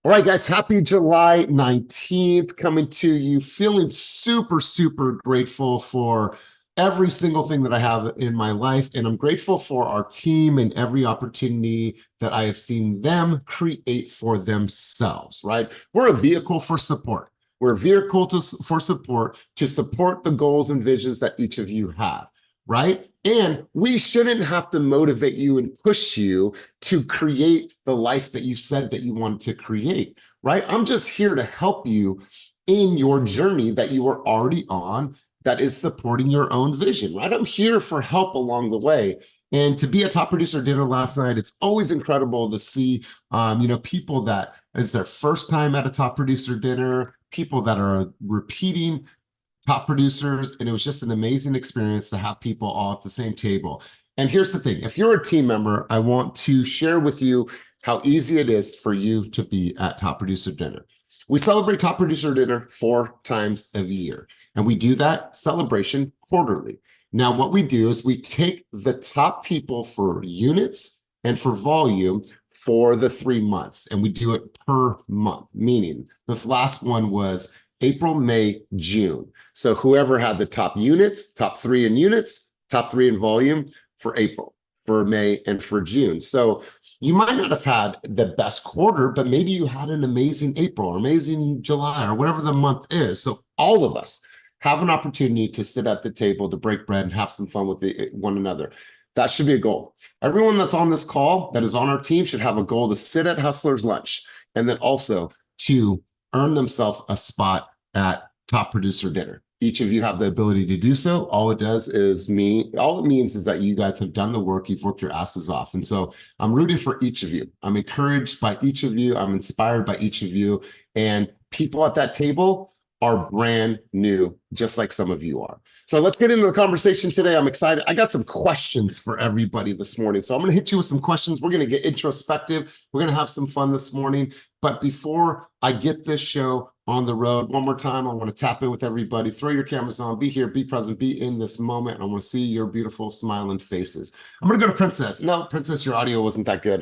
All right, guys, happy July 19th. Coming to you feeling super, super grateful for every single thing that I have in my life. And I'm grateful for our team and every opportunity that I have seen them create for themselves, right? We're a vehicle for support. We're a vehicle for support to support the goals and visions that each of you have, right? And we shouldn't have to motivate you and push you to create the life that you said that you wanted to create, right? I'm just here to help you in your journey that you are already on that is supporting your own vision, right? I'm here for help along the way. And to be at Top Producer Dinner last night, it's always incredible to see, people that is their first time at a Top Producer Dinner, people that are repeating top producers, and it was just an amazing experience to have people all at the same table. And here's the thing, if you're a team member, I want to share with you how easy it is for you to be at Top Producer Dinner. We celebrate Top Producer Dinner 4 times a year, and we do that celebration quarterly. Now, what we do is we take the top people for units and for volume for the 3 months, and we do it per month, meaning this last one was April, May, June. So whoever had the top units, top 3 in units, top 3 in volume for April, for May, and for June. So you might not have had the best quarter, but maybe you had an amazing April or amazing July or whatever the month is. So all of us have an opportunity to sit at the table, to break bread and have some fun with one another. That should be a goal. Everyone that's on this call, that is on our team, should have a goal to sit at Hustler's Lunch and then also to earn themselves a spot at Top Producer Dinner. Each of you have the ability to do so. All it means is that you guys have done the work, you've worked your asses off. And so I'm rooting for each of you. I'm encouraged by each of you. I'm inspired by each of you. And people at that table are brand new, just like some of you are. So let's get into the conversation today. I'm excited. I got some questions for everybody this morning. So I'm going to hit you with some questions. We're going to get introspective. We're going to have some fun this morning. But before I get this show on the road, one more time, I want to tap in with everybody. Throw your cameras on. Be here, be present, be in this moment. I want to see your beautiful smiling faces. I'm going to go to Princess. No, Princess, your audio wasn't that good.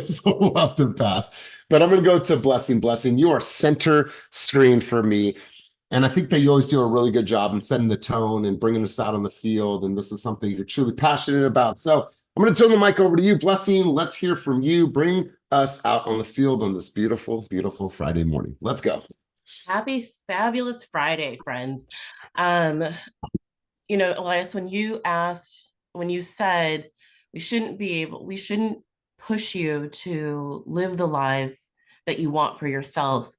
So we'll have to pass. But I'm going to go to Blessing. Blessing, you are center screen for me. And I think that you always do a really good job in setting the tone and bringing us out on the field. And this is something you're truly passionate about. So I'm going to turn the mic over to you. Blessing, let's hear from you. Bring us out on the field on this beautiful, beautiful Friday morning. Let's go. Happy, fabulous Friday, friends. Elias, when you said we shouldn't push you to live the life that you want for yourself,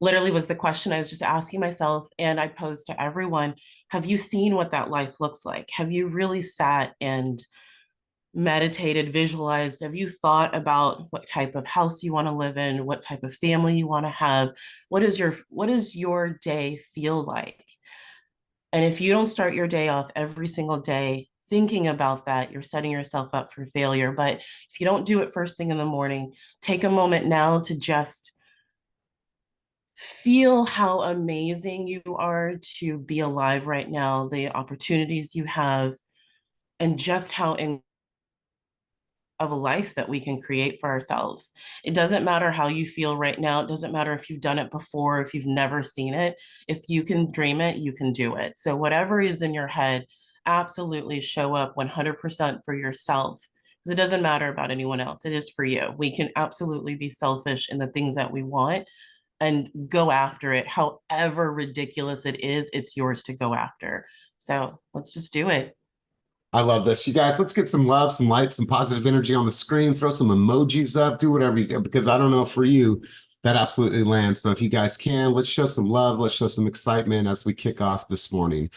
literally was the question I was just asking myself, and I posed to everyone. Have you seen what that life looks like? Have you really sat and meditated, visualized? Have you thought about what type of house you want to live in, what type of family you want to have? What does your day feel like? And if you don't start your day off every single day thinking about that, you're setting yourself up for failure. But if you don't do it first thing in the morning, take a moment now to just feel how amazing you are to be alive right now, the opportunities you have, and just how of a life that we can create for ourselves. It doesn't matter how you feel right now. It doesn't matter if you've done it before, if you've never seen it. If you can dream it, you can do it. So whatever is in your head, absolutely show up 100% for yourself, because it doesn't matter about anyone else. It is for you. We can absolutely be selfish in the things that we want and go after it. However ridiculous it is, it's yours to go after. So let's just do it. I love this. You guys, let's get some love, some light, some positive energy on the screen. Throw some emojis up, do whatever you can, because I don't know for you, that absolutely lands. So if you guys can, let's show some love. Let's show some excitement as we kick off this morning.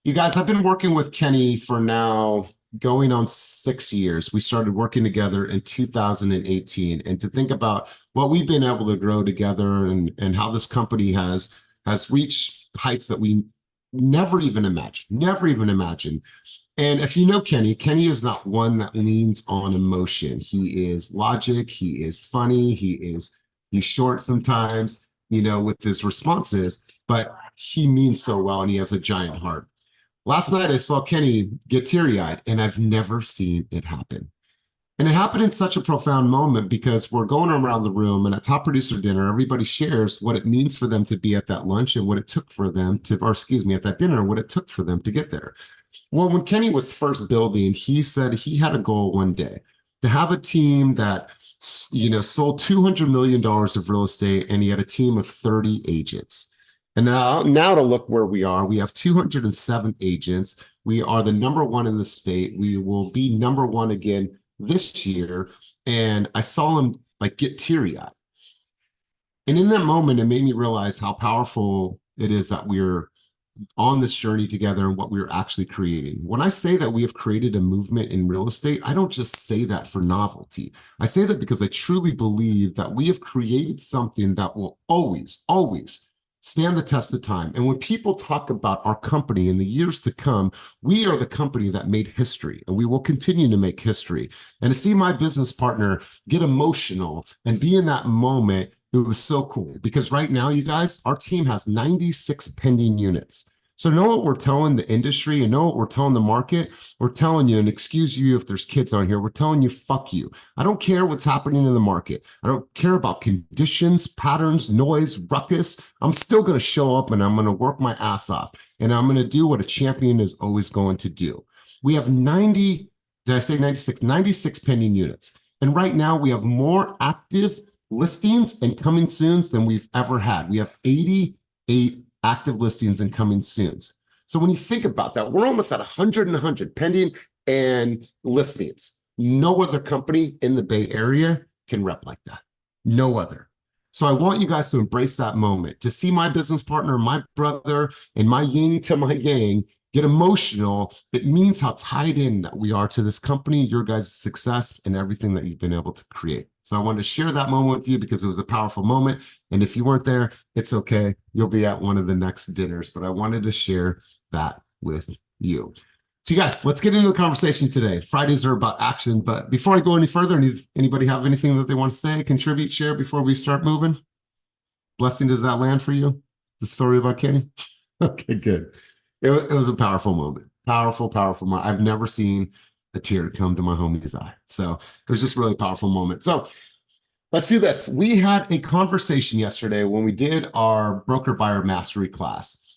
You guys, I've been working with Kenny for now going on 6 years. We started working together in 2018. And to think about what we've been able to grow together and how this company has reached heights that we never even imagined. And if you know Kenny, Kenny is not one that leans on emotion. He is logic. He is funny. He's short sometimes, with his responses, but he means so well and he has a giant heart. Last night I saw Kenny get teary-eyed and I've never seen it happen. And it happened in such a profound moment because we're going around the room and at top producer dinner, everybody shares what it means for them to be at that lunch and what it took for them to, or excuse me, at that dinner, what it took for them to get there. Well, when Kenny was first building, he said he had a goal one day to have a team that, sold $200 million of real estate, and he had a team of 30 agents. And now to look where we are, we have 207 agents. We are the number one in the state. We will be number one again this year. And I saw him like get teary-eyed. And in that moment, it made me realize how powerful it is that we're on this journey together and what we're actually creating. When I say that we have created a movement in real estate, I don't just say that for novelty. I say that because I truly believe that we have created something that will always, always stand the test of time. And when people talk about our company in the years to come, we are the company that made history, and we will continue to make history. And to see my business partner get emotional and be in that moment, it was so cool, because right now, you guys, our team has 96 pending units. So know what we're telling the industry and know what we're telling the market. We're telling you, and excuse you if there's kids on here, we're telling you, fuck you. I don't care what's happening in the market. I don't care about conditions, patterns, noise, ruckus. I'm still going to show up and I'm going to work my ass off. And I'm going to do what a champion is always going to do. We have 90, did I say 96? 96 pending units. And right now we have more active listings and coming soons than we've ever had. We have 88 active listings and coming soons. So when you think about that, we're almost at 100 and 100 pending and listings. No other company in the Bay Area can rep like that. No other. So I want you guys to embrace that moment, to see my business partner, my brother, and my yin to my yang get emotional. It means how tied in that we are to this company, your guys' success, and everything that you've been able to create. So I wanted to share that moment with you because it was a powerful moment. And if you weren't there, it's okay. You'll be at one of the next dinners, but I wanted to share that with you. So you guys, let's get into the conversation today. Fridays are about action, but before I go any further, anybody have anything that they want to say, contribute, share before we start moving? Blessing, does that land for you? The story about Kenny? Okay, good. It was a powerful moment. Powerful, powerful moment. I've never seen a tear come to my homie's eye. So it was just really a powerful moment. So let's do this. We had a conversation yesterday when we did our broker buyer mastery class.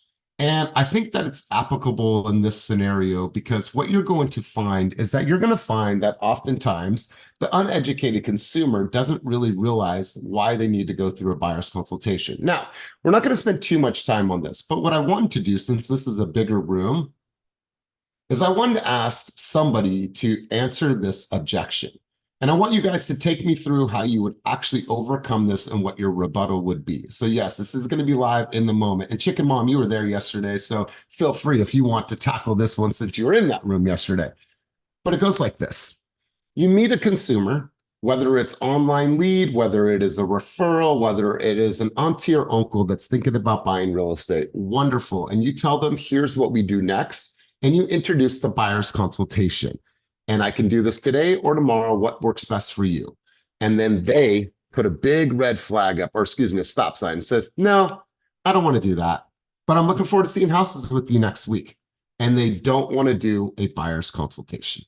And I think that it's applicable in this scenario because what you're going to find is that you're going to find that oftentimes the uneducated consumer doesn't really realize why they need to go through a buyer's consultation. Now, we're not going to spend too much time on this, but what I wanted to do, since this is a bigger room, is I wanted to ask somebody to answer this objection. And I want you guys to take me through how you would actually overcome this and what your rebuttal would be. So yes, this is going to be live in the moment. And Chicken Mom, you were there yesterday, so feel free if you want to tackle this one since you were in that room yesterday. But it goes like this. You meet a consumer, whether it's online lead, whether it is a referral, whether it is an auntie or uncle that's thinking about buying real estate. Wonderful. And you tell them, here's what we do next. And you introduce the buyer's consultation. And I can do this today or tomorrow, what works best for you. And then they put a big red flag up, or excuse me, a stop sign and says, no, I don't want to do that, but I'm looking forward to seeing houses with you next week. And they don't want to do a buyer's consultation.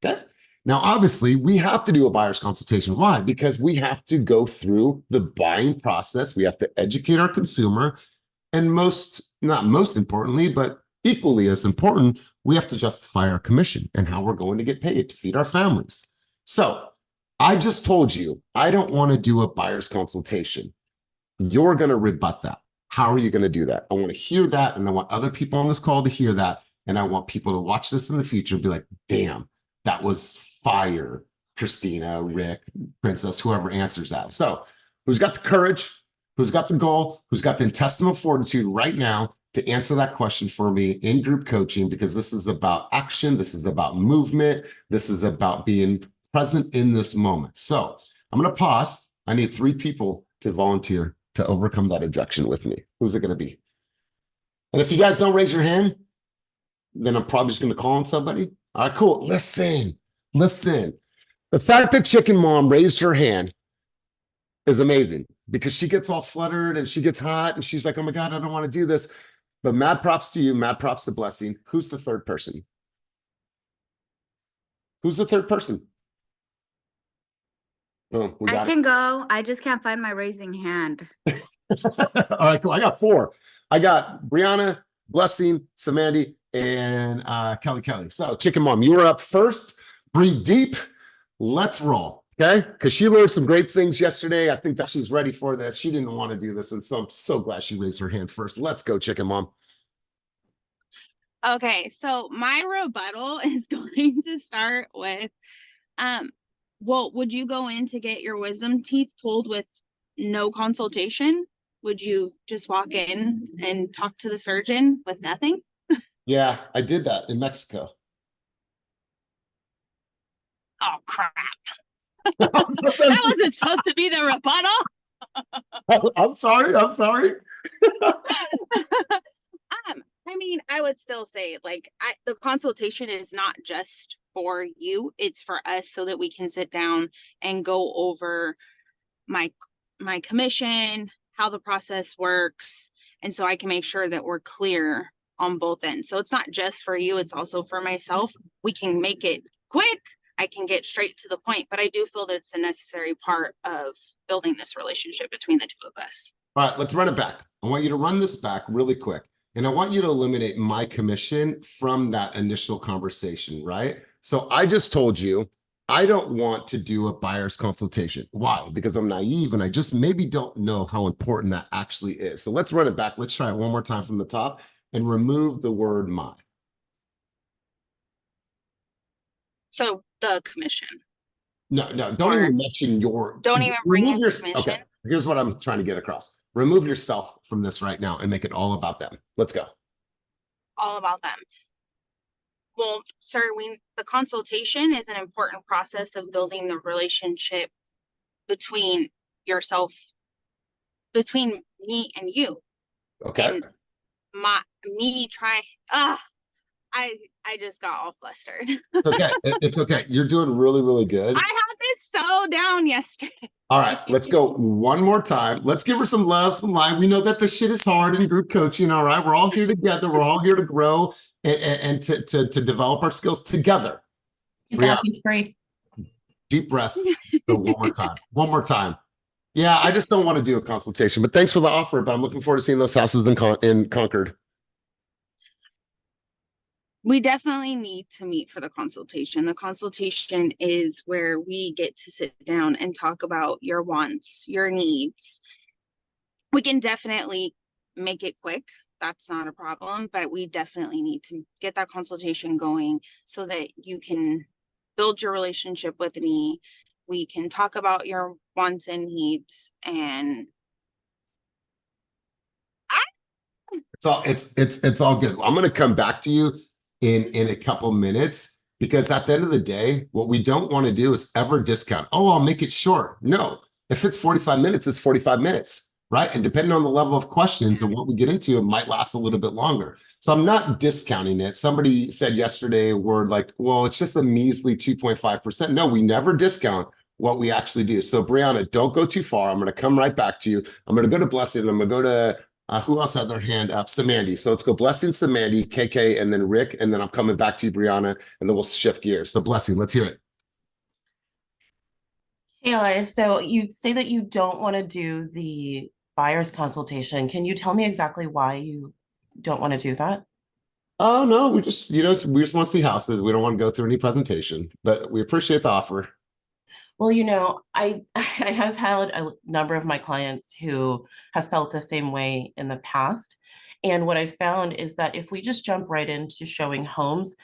Okay. Now, obviously, we have to do a buyer's consultation. Why? Because we have to go through the buying process. We have to educate our consumer. And not most importantly, but equally as important, we have to justify our commission and how we're going to get paid to feed our families. So I just told you, I don't want to do a buyer's consultation. You're going to rebut that. How are you going to do that? I want to hear that. And I want other people on this call to hear that. And I want people to watch this in the future and be like, damn, that was fire, Christina, Rick, Princess, whoever answers that. So who's got the courage? Who's got the goal? Who's got the intestinal fortitude right now to answer that question for me in group coaching? Because this is about action. This is about movement. This is about being present in this moment. So I'm going to pause. I need 3 people to volunteer to overcome that objection with me. Who's it going to be? And if you guys don't raise your hand, then I'm probably just going to call on somebody. All right, cool. Listen. The fact that Chicken Mom raised her hand is amazing because she gets all fluttered and she gets hot and she's like, oh my God, I don't want to do this. But mad props to you. Mad props to Blessing. Who's the third person? Who's the third person? Boom, we I got can go. I just can't find my raising hand. it. All right, cool. I got four. I got Brianna, Blessing, Samandi, and Kelly. So, Chicken Mom, you were up first. Breathe deep. Let's roll. Okay, because she learned some great things yesterday. I think that she's ready for this. She didn't want to do this, and so I'm so glad she raised her hand first. Let's go, Chicken Mom. Okay, so my rebuttal is going to start with, well, would you go in to get your wisdom teeth pulled with no consultation? Would you just walk in and talk to the surgeon with nothing? Yeah, I did that in Mexico. Oh, crap. That wasn't supposed to be the rebuttal. I'm sorry. I mean, I would still say, like, the consultation is not just for you, it's for us so that we can sit down and go over my commission, how the process works, and so I can make sure that we're clear on both ends. So it's not just for you, it's also for myself. We can make it quick. I can get straight to the point, but I do feel that it's a necessary part of building this relationship between the two of us. All right, let's run it back. I want you to run this back really quick. And I want you to eliminate my commission from that initial conversation, right? So I just told you, I don't want to do a buyer's consultation. Why? Because I'm naive and I just maybe don't know how important that actually is. So let's run it back. Let's try it one more time from the top and remove the word my. So the commission. No, don't even mention your. Don't even bring in your commission. Okay, here's what I'm trying to get across. Remove yourself from this right now and make it all about them. Let's go. All about them. Well, sir, the consultation is an important process of building the relationship between me and you. Okay. And I just got all flustered. It's okay. It's okay. You're doing really, really good. I had this so down yesterday. All right, let's go one more time. Let's give her some love, some light. We know that this shit is hard in group coaching. All right, we're all here together. We're all here to grow and to develop our skills together. You got this, great. Deep breath. Go one more time. One more time. Yeah, I just don't want to do a consultation, but thanks for the offer. But I'm looking forward to seeing those houses in Concord. We definitely need to meet for the consultation. The consultation is where we get to sit down and talk about your wants, your needs. We can definitely make it quick. That's not a problem, but we definitely need to get that consultation going so that you can build your relationship with me. We can talk about your wants and needs, and it's all good. I'm going to come back to you in a couple minutes, because at the end of the day, what we don't want to do is ever discount. Oh, I'll make it short. No, if it's 45 minutes, it's 45 minutes, right? And depending on the level of questions and what we get into, it might last a little bit longer. So I'm not discounting it. Somebody said yesterday a word like, well, it's just a measly 2.5%. No, we never discount what we actually do. So Brianna, don't go too far. I'm going to come right back to you. I'm going to go to Blessing. I'm going to go to who else had their hand up? Samandi. So let's go Blessing, Samandi, KK, and then Rick. And then I'm coming back to you, Brianna, and then we'll shift gears. So Blessing, let's hear it. Hey, Elias, so you say that you don't want to do the buyer's consultation. Can you tell me exactly why you don't want to do that? Oh, no, we just want to see houses. We don't want to go through any presentation, but we appreciate the offer. Well, I have had a number of my clients who have felt the same way in the past. And what I found is that if we just jump right into showing homes,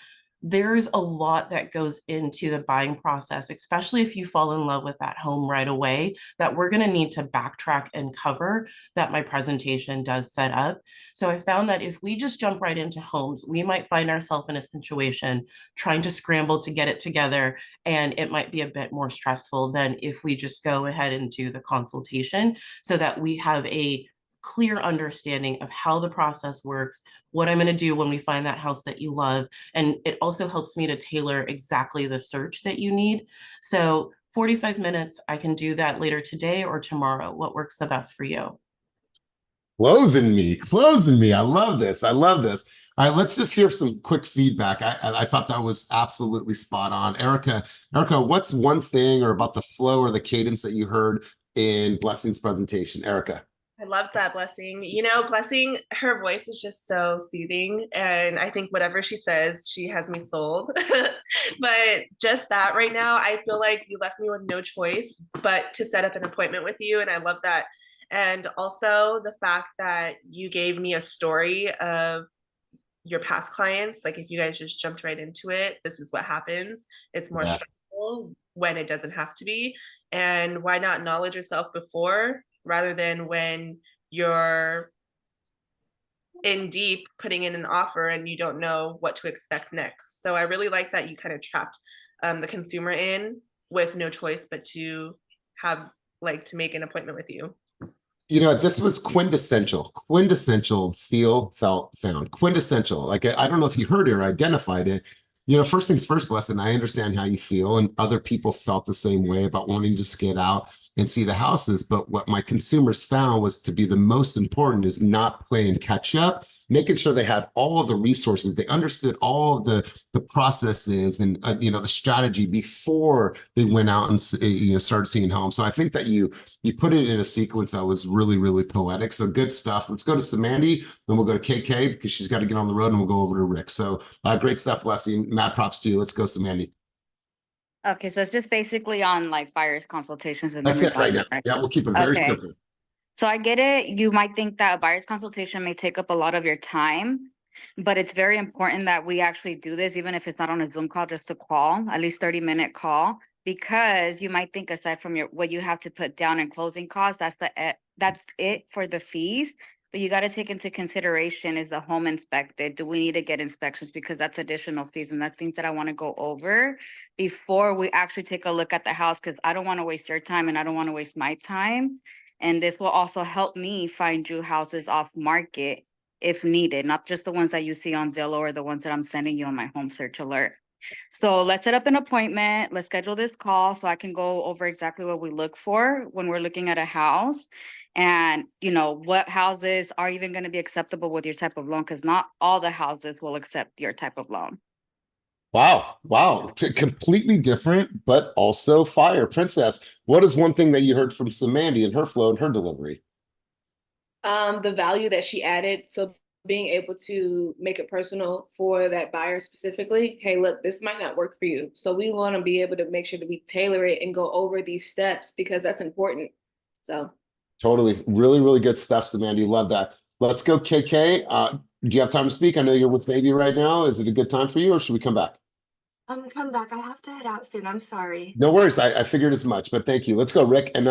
there's a lot that goes into the buying process, especially if you fall in love with that home right away, that we're going to need to backtrack and cover that my presentation does set up. So I found that if we just jump right into homes, we might find ourselves in a situation trying to scramble to get it together, and it might be a bit more stressful than if we just go ahead and do the consultation so that we have a clear understanding of how the process works, what I'm going to do when we find that house that you love. And it also helps me to tailor exactly the search that you need. So 45 minutes, I can do that later today or tomorrow. What works the best for you? Closing me. I love this. All right, let's just hear some quick feedback. I thought that was absolutely spot on. Erica, what's one thing or about the flow or the cadence that you heard in Blessing's presentation? Erica. I loved that, Blessing. You know, Blessing, her voice is just so soothing. And I think whatever she says, she has me sold. But just that right now, I feel like you left me with no choice but to set up an appointment with you. And I love that. And also the fact that you gave me a story of your past clients. Like if you guys just jumped right into it, this is what happens. It's more stressful when it doesn't have to be. And why not knowledge yourself before rather than when you're in deep putting in an offer and you don't know what to expect next. So I really like that you kind of trapped the consumer in with no choice but to have like to make an appointment with you. You know, this was quintessential feel, felt, found, quintessential. Like, I don't know if you heard it or identified it. You know, first things first, Blessing, I understand how you feel, and other people felt the same way about wanting to just get out and see the houses. But what my consumers found was to be the most important is not playing catch up, making sure they had all of the resources, they understood all of the processes and you know, the strategy before they went out and you know, started seeing homes. So I think that you put it in a sequence that was really, really poetic. So good stuff. Let's go to Samandy, then we'll go to KK because she's got to get on the road, and we'll go over to Rick. So great stuff, Blessing. Matt, props to you. Let's go, Samandy. Okay, so it's just basically on like buyer's consultations and That's then it right now. Yeah, we'll keep it very Okay. simple. So I get it. You might think that a buyer's consultation may take up a lot of your time, but it's very important that we actually do this, even if it's not on a Zoom call, just a call, at least 30-minute call, because you might think aside from what you have to put down in closing costs, that's it for the fees. But you got to take into consideration, is the home inspected? Do we need to get inspections? Because that's additional fees, and that's things that I want to go over before we actually take a look at the house, because I don't want to waste your time and I don't want to waste my time. And this will also help me find you houses off market if needed, not just the ones that you see on Zillow or the ones that I'm sending you on my home search alert. So let's set up an appointment. Let's schedule this call so I can go over exactly what we look for when we're looking at a house, and you know what houses are even going to be acceptable with your type of loan, because not all the houses will accept your type of loan. Wow. Completely different, but also fire. Princess, what is one thing that you heard from Samandy and her flow and her delivery? The value that she added. So being able to make it personal for that buyer specifically. Hey, look, this might not work for you. So we want to be able to make sure that we tailor it and go over these steps because that's important. So Totally. Really, really good stuff, Samandy. Love that. Let's go, KK. Do you have time to speak? I know you're with baby right now. Is it a good time for you, or should we come back? Come back. I have to head out soon. I'm sorry. No worries. I figured as much, but thank you. Let's go, Rick. And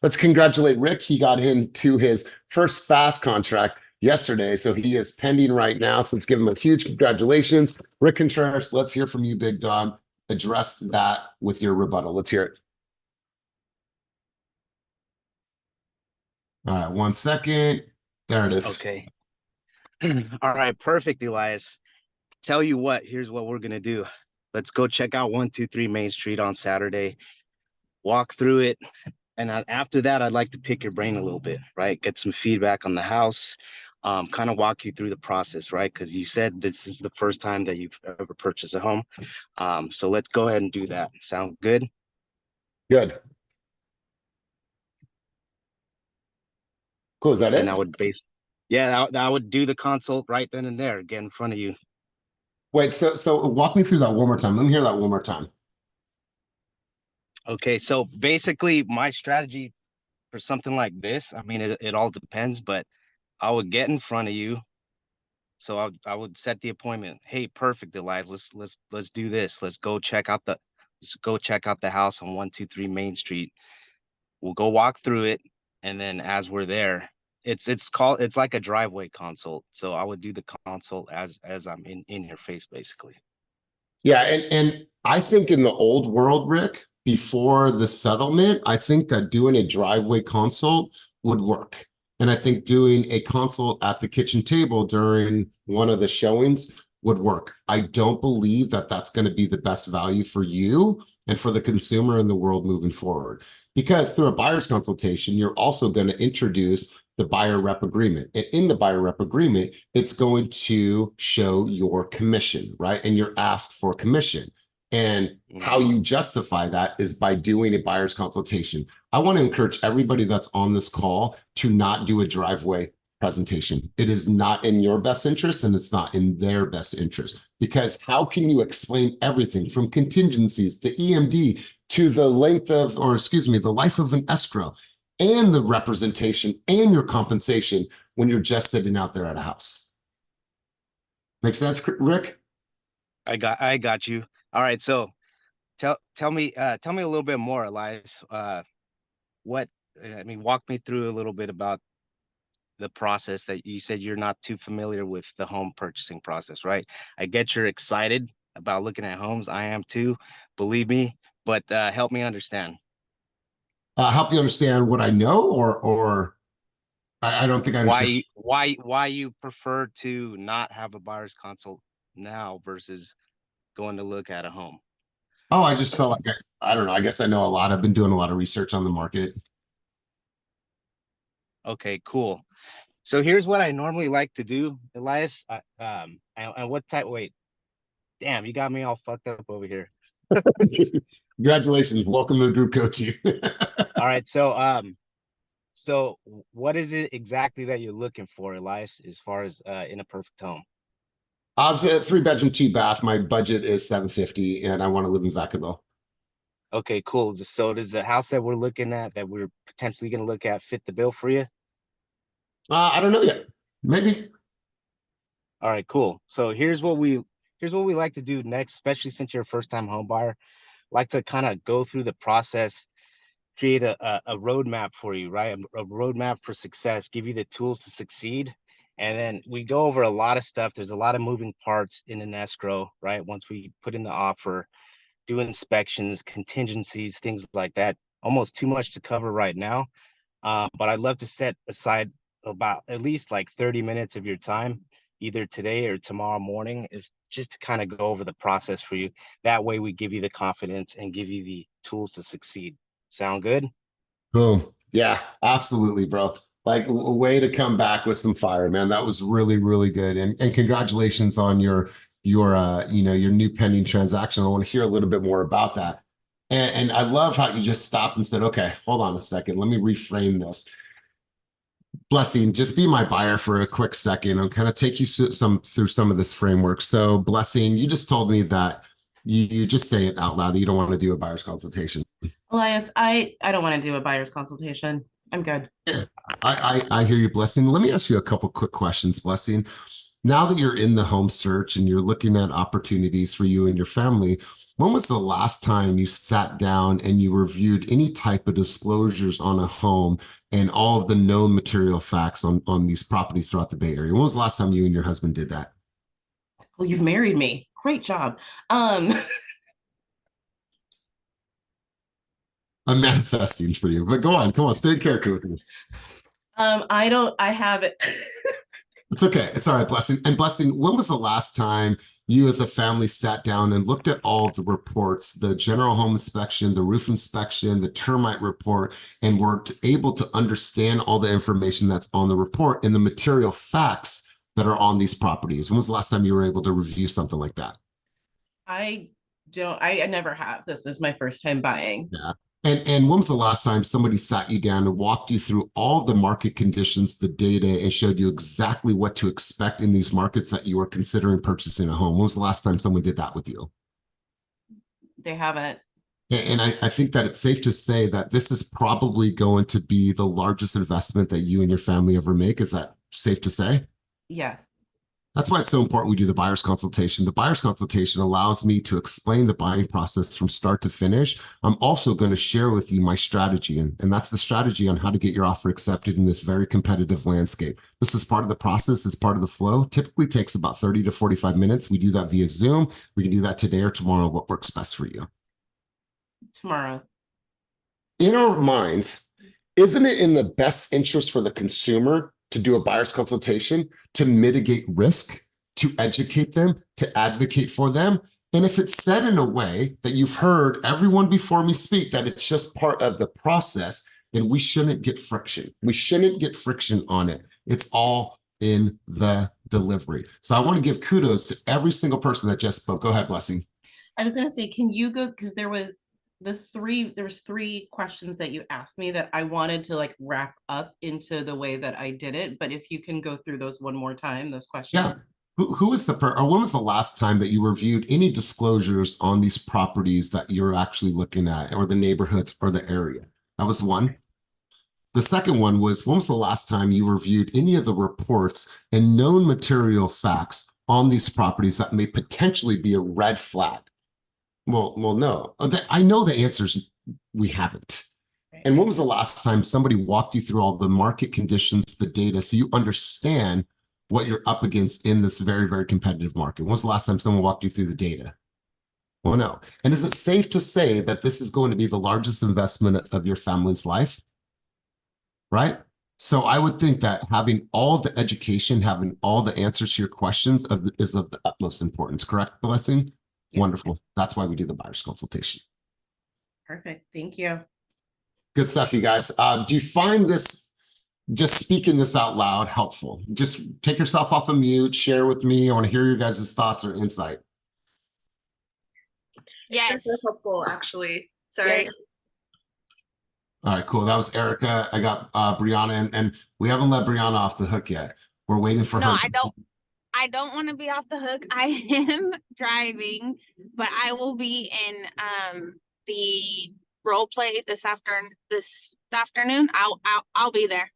let's congratulate Rick. He got into his first fast contract yesterday, so he is pending right now. So let's give him a huge congratulations. Rick Contreras, let's hear from you, big dog. Address that with your rebuttal. Let's hear it. All right, 1 second. There it is. Okay. All right, perfect, Elias. Tell you what, here's what we're gonna do. Let's go check out 123 Main Street on Saturday. Walk through it, and after that, I'd like to pick your brain a little bit, right? Get some feedback on the house, kind of walk you through the process, right? Because you said this is the first time that you've ever purchased a home. So let's go ahead and do that. Sound good? Good. Cool. Is that it? And I would I would do the consult right then and there, get in front of you. Wait, so walk me through that one more time. Let me hear that one more time. Okay, so basically my strategy for something like this, I mean, it all depends, but I would get in front of you. So I would set the appointment. Hey, perfect, Elias. Let's do this. Let's go check out the house on 123 Main Street. We'll go walk through it, and then as we're there, it's like a driveway consult. So I would do the consult as I'm in your face, basically. Yeah, and I think in the old world, Rick, before the settlement, I think that doing a driveway consult would work. And I think doing a consult at the kitchen table during one of the showings would work. I don't believe that that's going to be the best value for you and for the consumer in the world moving forward. Because through a buyer's consultation, you're also going to introduce the buyer rep agreement. And in the buyer rep agreement, it's going to show your commission, right? And you're asked for commission. And how you justify that is by doing a buyer's consultation. I want to encourage everybody that's on this call to not do a driveway presentation. It is not in your best interest and it's not in their best interest, because how can you explain everything from contingencies to EMD to the length of, or excuse me, the life of an escrow and the representation and your compensation when you're just sitting out there at a house? Make sense, Rick? I got you. All right, so tell me a little bit more, Elias. Walk me through a little bit about the process that you said you're not too familiar with the home purchasing process, right? I get you're excited about looking at homes. I am too, believe me, but help me understand. Help you understand what I know, or I don't think I understand. Why you prefer to not have a buyer's consult now versus going to look at a home? Oh, I just felt like, I don't know. I guess I know a lot. I've been doing a lot of research on the market. Okay, cool. So here's what I normally like to do, Elias. And what type? Wait, damn, you got me all fucked up over here. Congratulations. Welcome to the group coaching. All right, so what is it exactly that you're looking for, Elias, as far as in a perfect home? I'm a 3-bedroom, 2-bath. My budget is $750, and I want to live in Vacaville. Okay, cool. So does the house that we're looking at, that we're potentially going to look at, fit the bill for you? I don't know yet. Maybe. All right, cool. So here's what we like to do next, especially since you're a first-time home buyer. Like to kind of go through the process, create a roadmap for you, right? A roadmap for success, give you the tools to succeed. And then we go over a lot of stuff. There's a lot of moving parts in an escrow, right? Once we put in the offer, do inspections, contingencies, things like that. Almost too much to cover right now. But I'd love to set aside about at least like 30 minutes of your time, either today or tomorrow morning, is just to kind of go over the process for you. That way we give you the confidence and give you the tools to succeed. Sound good? Boom. Yeah, absolutely, bro. Like, a way to come back with some fire, man. That was really, really good. And congratulations on your new pending transaction. I want to hear a little bit more about that. And I love how you just stopped and said, okay, hold on a second. Let me reframe this. Blessing, just be my buyer for a quick second. I'll kind of take you through some of this framework. So Blessing, you just told me that you just say it out loud that you don't want to do a buyer's consultation. Elias, I don't want to do a buyer's consultation. I'm good. Yeah, I hear you, Blessing. Let me ask you a couple quick questions, Blessing. Now that you're in the home search and you're looking at opportunities for you and your family, when was the last time you sat down and you reviewed any type of disclosures on a home and all of the known material facts on these properties throughout the Bay Area? When was the last time you and your husband did that? Well, you've married me. Great job. I'm manifesting for you, but go on, come on, stay in character with me. I haven't. It's okay. It's all right, Blessing. And Blessing, when was the last time you as a family sat down and looked at all of the reports, the general home inspection, the roof inspection, the termite report, and were able to understand all the information that's on the report and the material facts that are on these properties? When was the last time you were able to review something like that? I never have. This is my first time buying. Yeah. And when was the last time somebody sat you down and walked you through all the market conditions, the data, and showed you exactly what to expect in these markets that you were considering purchasing a home? When was the last time someone did that with you? They haven't. And I think that it's safe to say that this is probably going to be the largest investment that you and your family ever make. Is that safe to say? Yes. That's why it's so important we do the buyer's consultation. The buyer's consultation allows me to explain the buying process from start to finish. I'm also going to share with you my strategy, and that's the strategy on how to get your offer accepted in this very competitive landscape. This is part of the process, it's part of the flow. Typically takes about 30 to 45 minutes. We do that via Zoom. We can do that today or tomorrow, what works best for you. Tomorrow. In our minds, isn't it in the best interest for the consumer to do a buyer's consultation, to mitigate risk, to educate them, to advocate for them? And if it's said in a way that you've heard everyone before me speak, that it's just part of the process, and we shouldn't get friction. We shouldn't get friction on it. It's all in the delivery. So I want to give kudos to every single person that just spoke. Go ahead, Blessing. I was going to say, can you go, because there was three questions that you asked me that I wanted to like wrap up into the way that I did it. But if you can go through those one more time, those questions. Yeah. Who was or when was the last time that you reviewed any disclosures on these properties that you're actually looking at, or the neighborhoods or the area? That was one. The second one was, when was the last time you reviewed any of the reports and known material facts on these properties that may potentially be a red flag? Well, no. I know the answers, we haven't. And when was the last time somebody walked you through all the market conditions, the data, so you understand what you're up against in this very, very competitive market? When was the last time someone walked you through the data? Well, no. And is it safe to say that this is going to be the largest investment of your family's life? Right? So I would think that having all the education, having all the answers to your questions is of the utmost importance. Correct, Blessing? Yes. Wonderful. That's why we do the buyer's consultation. Perfect. Thank you. Good stuff, you guys. Do you find this, just speaking this out loud, helpful? Just take yourself off of mute, share with me. I want to hear your guys' thoughts or insight. Yes. That's helpful, actually. Sorry. Yes. All right, cool. That was Erica. I got Brianna, and we haven't let Brianna off the hook yet. We're waiting for her. No, I don't want to be off the hook. I am driving, but I will be in the role play this afternoon. I'll be there.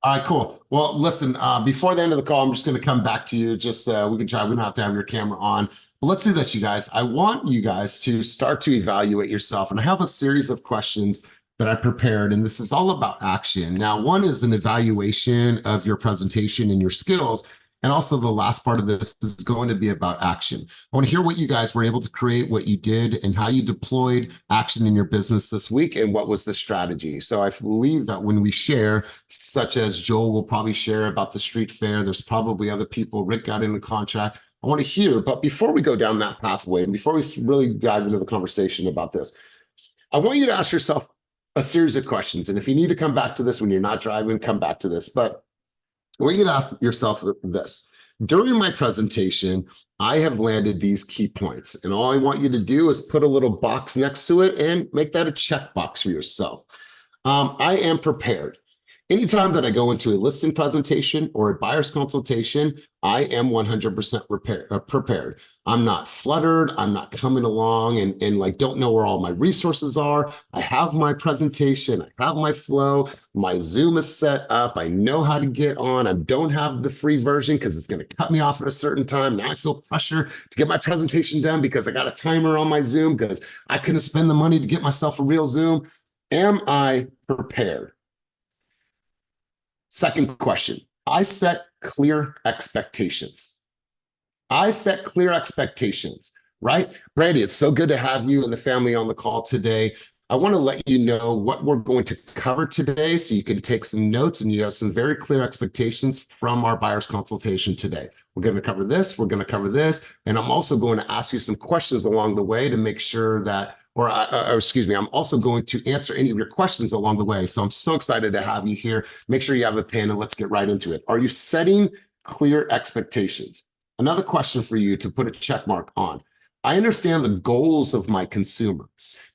All right, cool. Well, listen, before the end of the call, I'm just going to come back to you. Just we can try. We don't have to have your camera on. But let's do this, you guys. I want you guys to start to evaluate yourself. And I have a series of questions that I prepared, and this is all about action. Now, one is an evaluation of your presentation and your skills. And also the last part of this is going to be about action. I want to hear what you guys were able to create, what you did, and how you deployed action in your business this week, and what was the strategy. So I believe that when we share, such as Joel will probably share about the street fair, there's probably other people, Rick got in the contract. I want to hear, but before we go down that pathway, and before we really dive into the conversation about this, I want you to ask yourself a series of questions. And if you need to come back to this when you're not driving, come back to this. But I want you to ask yourself this. During my presentation, I have landed these key points, and all I want you to do is put a little box next to it and make that a checkbox for yourself. I am prepared. Anytime that I go into a listing presentation or a buyer's consultation, I am 100% prepared. I'm not fluttered. I'm not coming along and like don't know where all my resources are. I have my presentation. I have my flow. My Zoom is set up. I know how to get on. I don't have the free version because it's going to cut me off at a certain time. Now I feel pressure to get my presentation done because I got a timer on my Zoom because I couldn't spend the money to get myself a real Zoom. Am I prepared? Second question, I set clear expectations. I set clear expectations, right? Brandy, it's so good to have you and the family on the call today. I want to let you know what we're going to cover today so you can take some notes and you have some very clear expectations from our buyer's consultation today. We're going to cover this, we're going to cover this, and I'm also going to ask you some questions along the way to make sure that I'm also going to answer any of your questions along the way. So I'm so excited to have you here. Make sure you have a pen and let's get right into it. Are you setting clear expectations? Another question for you to put a check mark on. I understand the goals of my consumer,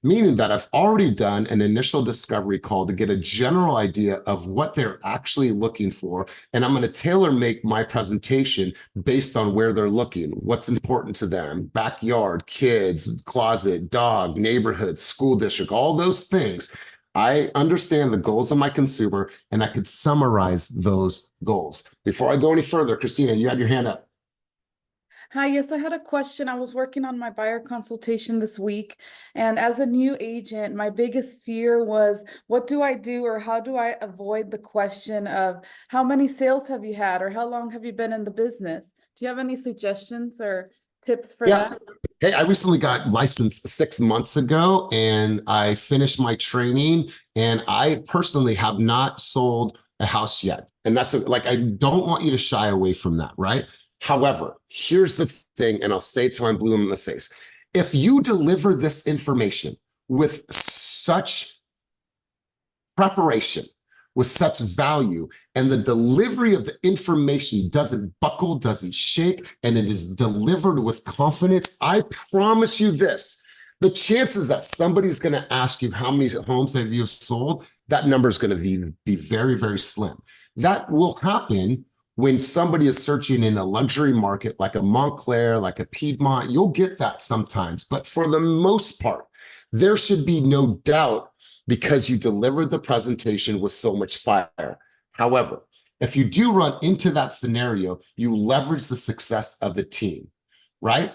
meaning that I've already done an initial discovery call to get a general idea of what they're actually looking for. And I'm going to tailor make my presentation based on where they're looking, what's important to them, backyard, kids, closet, dog, neighborhood, school district, all those things. I understand the goals of my consumer and I could summarize those goals. Before I go any further, Christina, you had your hand up. Hi, yes, I had a question. I was working on my buyer consultation this week, and as a new agent, my biggest fear was, what do I do, or how do I avoid the question of how many sales have you had, or how long have you been in the business? Do you have any suggestions or tips for that? Hey, I recently got licensed 6 months ago, and I finished my training, and I personally have not sold a house yet. And that's like, I don't want you to shy away from that, right? However, here's the thing, and I'll say it till I'm blue in the face. If you deliver this information with such preparation with such value and the delivery of the information doesn't buckle, doesn't shake, and it is delivered with confidence, I promise you this, the chances that somebody's going to ask you how many homes have you sold, that number is going to be very, very slim. That will happen when somebody is searching in a luxury market like a Montclair, like a Piedmont. You'll get that sometimes, but for the most part, there should be no doubt because you delivered the presentation with so much fire. However, if you do run into that scenario, you leverage the success of the team, right?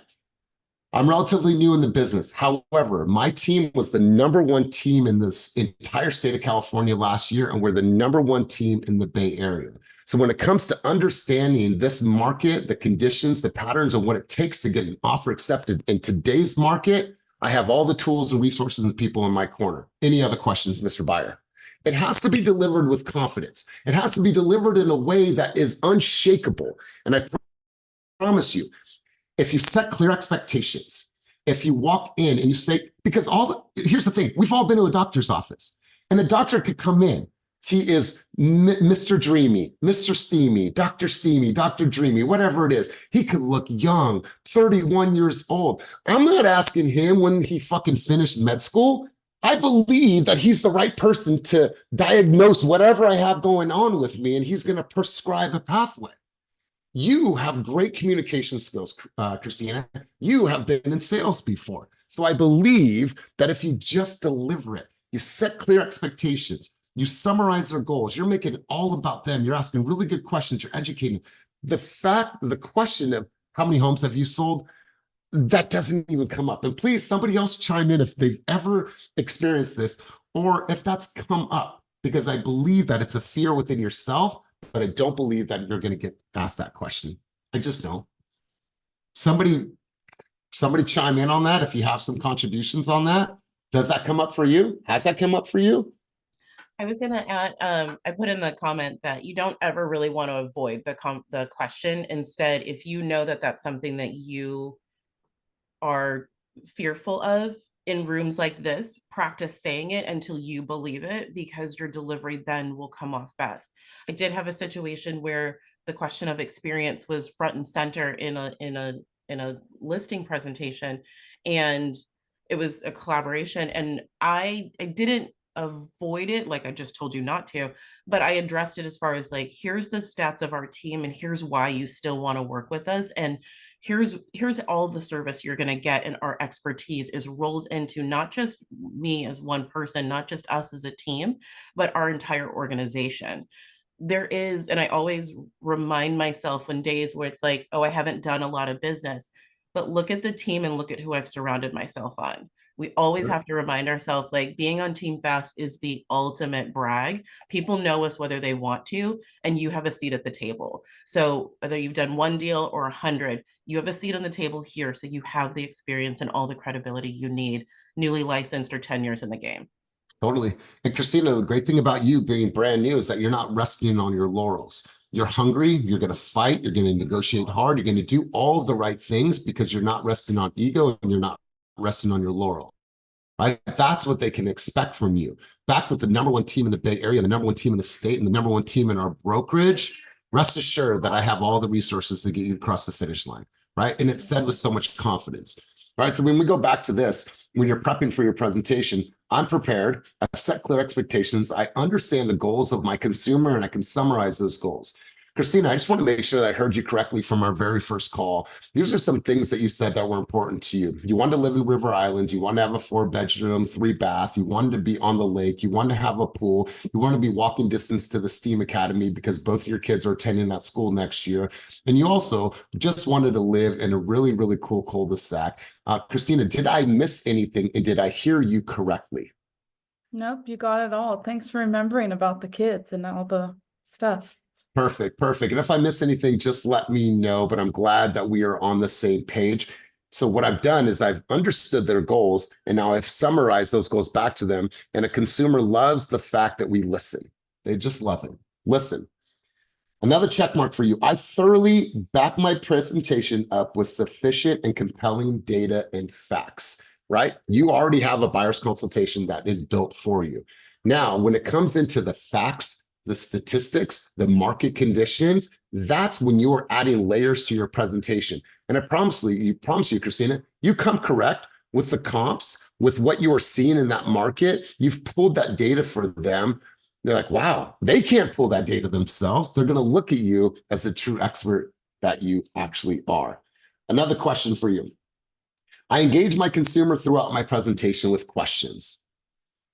I'm relatively new in the business. However, my team was the #1 team in this entire state of California last year, and we're the #1 team in the Bay Area. So when it comes to understanding this market, the conditions, the patterns, and what it takes to get an offer accepted in today's market, I have all the tools and resources and people in my corner. Any other questions, Mr. Buyer? It has to be delivered with confidence. It has to be delivered in a way that is unshakable. And I promise you, if you set clear expectations, if you walk in and you say, because here's the thing, we've all been to a doctor's office and a doctor could come in. He is Mr. Dreamy, Mr. Steamy, Dr. Steamy, Dr. Dreamy, whatever it is. He could look young, 31 years old. I'm not asking him when he fucking finished med school. I believe that he's the right person to diagnose whatever I have going on with me, and he's going to prescribe a pathway. You have great communication skills, Christina. You have been in sales before. So I believe that if you just deliver it, you set clear expectations, you summarize their goals, you're making it all about them, you're asking really good questions, you're educating. The question of how many homes have you sold, that doesn't even come up. And please, somebody else chime in if they've ever experienced this or if that's come up, because I believe that it's a fear within yourself, but I don't believe that you're going to get asked that question. I just don't. Somebody chime in on that if you have some contributions on that. Does that come up for you? Has that come up for you? I was going to add, I put in the comment that you don't ever really want to avoid the question. Instead, if you know that that's something that you are fearful of in rooms like this, practice saying it until you believe it, because your delivery then will come off best. I did have a situation where the question of experience was front and center in a listing presentation, and it was a collaboration, and I didn't avoid it like I just told you not to, but I addressed it as far as like, here's the stats of our team and here's why you still want to work with us, and here's all the service you're going to get, and our expertise is rolled into not just me as one person, not just us as a team, but our entire organization. There is, and I always remind myself when days where it's like, oh, I haven't done a lot of business, but look at the team and look at who I've surrounded myself on. We always have to remind ourselves, like, being on Team Fast is the ultimate brag. People know us whether they want to, and you have a seat at the table. So whether you've done one deal or 100, you have a seat on the table here. So you have the experience and all the credibility you need, newly licensed or 10 years in the game. Totally. And Christina, the great thing about you being brand new is that you're not resting on your laurels. You're hungry, you're going to fight, you're going to negotiate hard, you're going to do all of the right things because you're not resting on ego and you're not resting on your laurel. Right? That's what they can expect from you. Back with the #1 team in the Bay Area, the #1 team in the state, and the #1 team in our brokerage, rest assured that I have all the resources to get you across the finish line. Right? And it's said with so much confidence. Right? So when we go back to this, when you're prepping for your presentation, I'm prepared. I've set clear expectations. I understand the goals of my consumer and I can summarize those goals. Christina, I just want to make sure that I heard you correctly from our very first call. These are some things that you said that were important to you. You wanted to live in River Island. You wanted to have a 4-bedroom, 3-bath. You wanted to be on the lake. You wanted to have a pool. You want to be walking distance to the STEAM Academy because both of your kids are attending that school next year. And you also just wanted to live in a really, really cool cul-de-sac. Christina, did I miss anything? And did I hear you correctly? Nope, you got it all. Thanks for remembering about the kids and all the stuff. Perfect, perfect. And if I miss anything, just let me know, but I'm glad that we are on the same page. So what I've done is I've understood their goals, and now I've summarized those goals back to them. And a consumer loves the fact that we listen. They just love it. Listen. Another check mark for you. I thoroughly back my presentation up with sufficient and compelling data and facts, right? You already have a buyer's consultation that is built for you. Now, when it comes into the facts, the statistics, the market conditions, that's when you are adding layers to your presentation. And I promise you, Christina, you come correct with the comps, with what you are seeing in that market. You've pulled that data for them. They're like, wow, they can't pull that data themselves. They're going to look at you as a true expert that you actually are. Another question for you. I engage my consumer throughout my presentation with questions.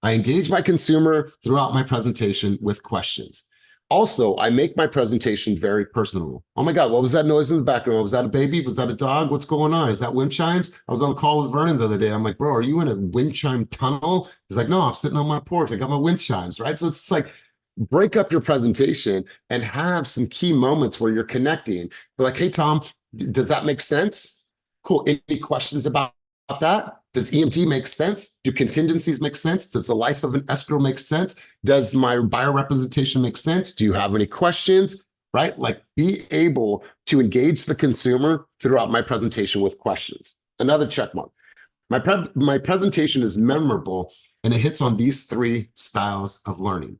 I engage my consumer throughout my presentation with questions. Also, I make my presentation very personal. Oh my God, what was that noise in the background? Was that a baby? Was that a dog? What's going on? Is that wind chimes? I was on a call with Vernon the other day. I'm like, bro, are you in a wind chime tunnel? He's like, no, I'm sitting on my porch. I got my wind chimes, right? So it's like, break up your presentation and have some key moments where you're connecting. Be like, hey, Tom, does that make sense? Cool. Any questions about that? Does EMD make sense? Do contingencies make sense? Does the life of an escrow make sense? Does my buyer representation make sense? Do you have any questions? Right? Like, be able to engage the consumer throughout my presentation with questions. Another check mark. My presentation is memorable, and it hits on these three styles of learning.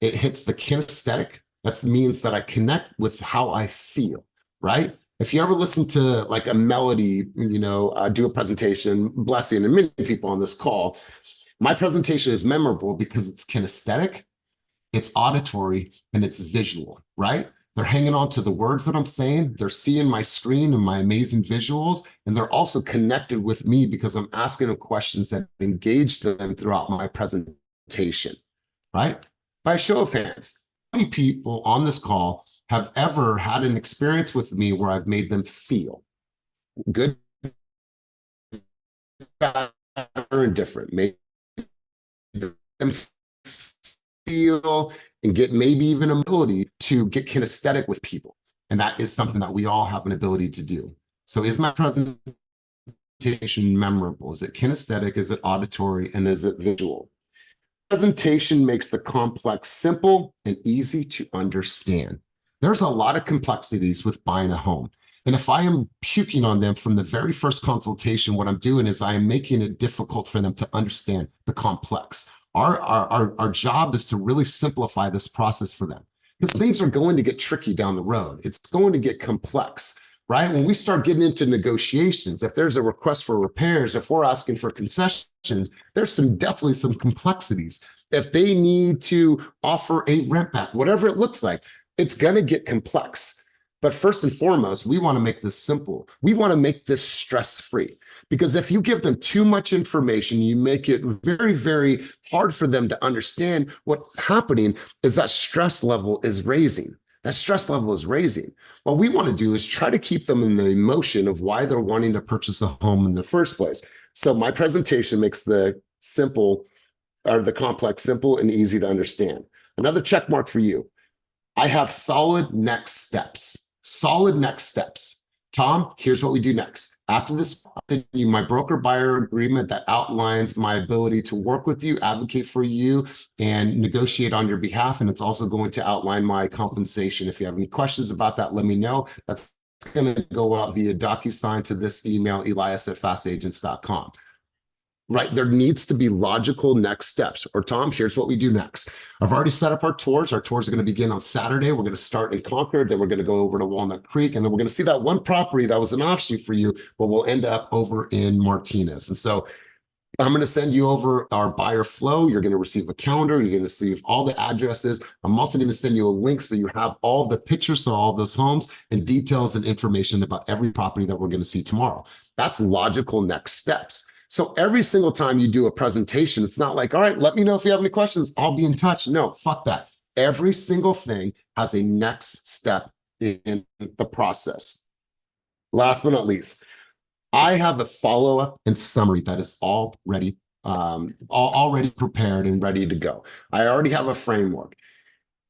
It hits the kinesthetic. That means that I connect with how I feel, right? If you ever listen to like a melody, do a presentation, Blessing, and many people on this call, my presentation is memorable because it's kinesthetic, it's auditory, and it's visual, right? They're hanging on to the words that I'm saying. They're seeing my screen and my amazing visuals, and they're also connected with me because I'm asking them questions that engage them throughout my presentation, right? By a show of hands, how many people on this call have ever had an experience with me where I've made them feel good, bad, or indifferent, made them feel and get maybe even ability to get kinesthetic with people. And that is something that we all have an ability to do. So is my presentation memorable? Is it kinesthetic? Is it auditory? And is it visual? Presentation makes the complex simple and easy to understand. There's a lot of complexities with buying a home. And if I am puking on them from the very first consultation, what I'm doing is I am making it difficult for them to understand the complex. Our job is to really simplify this process for them, because things are going to get tricky down the road. It's going to get complex, right? When we start getting into negotiations, if there's a request for repairs, if we're asking for concessions, there's definitely some complexities. If they need to offer a rent back, whatever it looks like, it's going to get complex. But first and foremost, we want to make this simple. We want to make this stress-free, because if you give them too much information, you make it very, very hard for them to understand. What's happening is that stress level is raising. That stress level is raising. What we want to do is try to keep them in the emotion of why they're wanting to purchase a home in the first place. So my presentation makes the simple or the complex simple and easy to understand. Another check mark for you. I have solid next steps. Solid next steps. Tom, here's what we do next. After this, I'll send you my broker buyer agreement that outlines my ability to work with you, advocate for you, and negotiate on your behalf. And it's also going to outline my compensation. If you have any questions about that, let me know. That's going to go out via DocuSign to this email, elias@fastagents.com. Right? There needs to be logical next steps. Or Tom, here's what we do next. I've already set up our tours. Our tours are going to begin on Saturday. We're going to start in Concord. Then we're going to go over to Walnut Creek. And then we're going to see that one property that was an offshoot for you, but we'll end up over in Martinez. And so I'm going to send you over our buyer flow. You're going to receive a calendar. You're going to receive all the addresses. I'm also going to send you a link so you have all the pictures, so all those homes and details and information about every property that we're going to see tomorrow. That's logical next steps. So every single time you do a presentation, it's not like, all right, let me know if you have any questions. I'll be in touch. No, fuck that. Every single thing has a next step in the process. Last but not least, I have a follow-up and summary that is already prepared and ready to go. I already have a framework.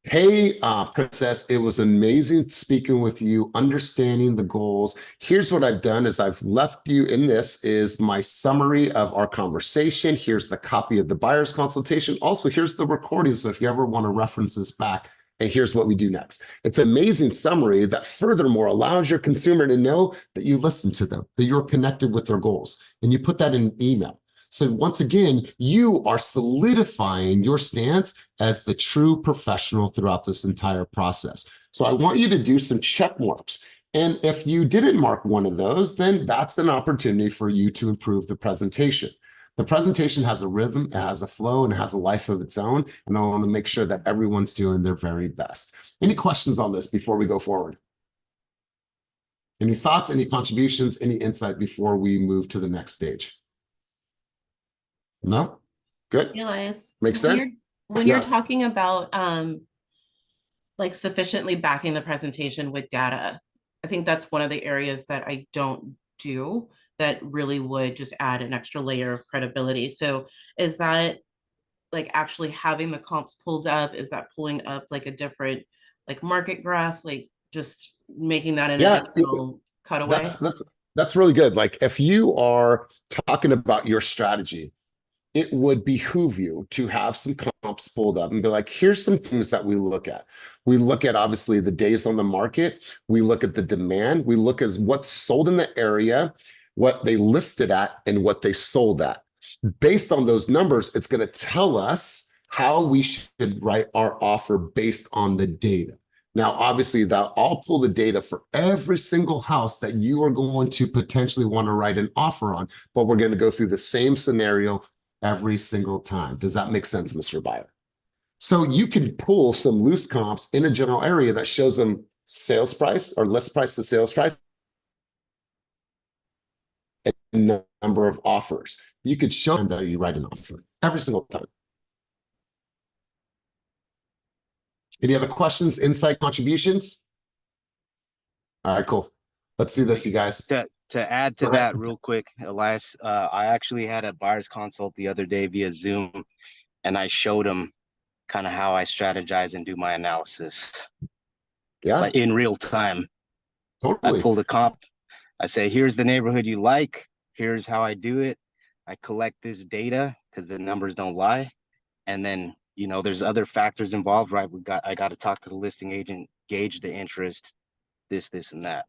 Hey, Princess, it was amazing speaking with you, understanding the goals. Here's what I've done is I've left you in this is my summary of our conversation. Here's the copy of the buyer's consultation. Also, here's the recording. So if you ever want to reference this back, and here's what we do next. It's an amazing summary that furthermore allows your consumer to know that you listen to them, that you're connected with their goals, and you put that in an email. So once again, you are solidifying your stance as the true professional throughout this entire process. So I want you to do some check marks. And if you didn't mark one of those, then that's an opportunity for you to improve the presentation. The presentation has a rhythm, it has a flow, and it has a life of its own. And I want to make sure that everyone's doing their very best. Any questions on this before we go forward? Any thoughts, any contributions, any insight before we move to the next stage? No? Good? Elias, Makes when sense? when Yeah. you're talking about like sufficiently backing the presentation with data, I think that's one of the areas that I don't do that really would just add an extra layer of credibility. So is that like actually having the comps pulled up? Is that pulling up like a different like market graph, like just making that an Yeah, additional cutaway? that's really good. Like if you are talking about your strategy, it would behoove you to have some comps pulled up and be like, here's some things that we look at. We look at obviously the days on the market. We look at the demand. We look at what's sold in the area, what they listed at, and what they sold at. Based on those numbers, it's going to tell us how we should write our offer based on the data. Now, obviously, that I'll pull the data for every single house that you are going to potentially want to write an offer on, but we're going to go through the same scenario every single time. Does that make sense, Mr. Buyer? So you can pull some loose comps in a general area that shows them sales price or list price to sales price and number of offers. You could show them that you write an offer every single time. Any other questions, insight, contributions? All right, cool. Let's see this, you guys. To add to that real quick, Elias, I actually had a buyer's consult the other day via Zoom, and I showed him kind of how I strategize and do my analysis. Yeah, like in real time. totally. I pulled a comp. I say, here's the neighborhood you like. Here's how I do it. I collect this data because the numbers don't lie. And then, you know, there's other factors involved, right? I got to talk to the listing agent, gauge the interest, this, and that.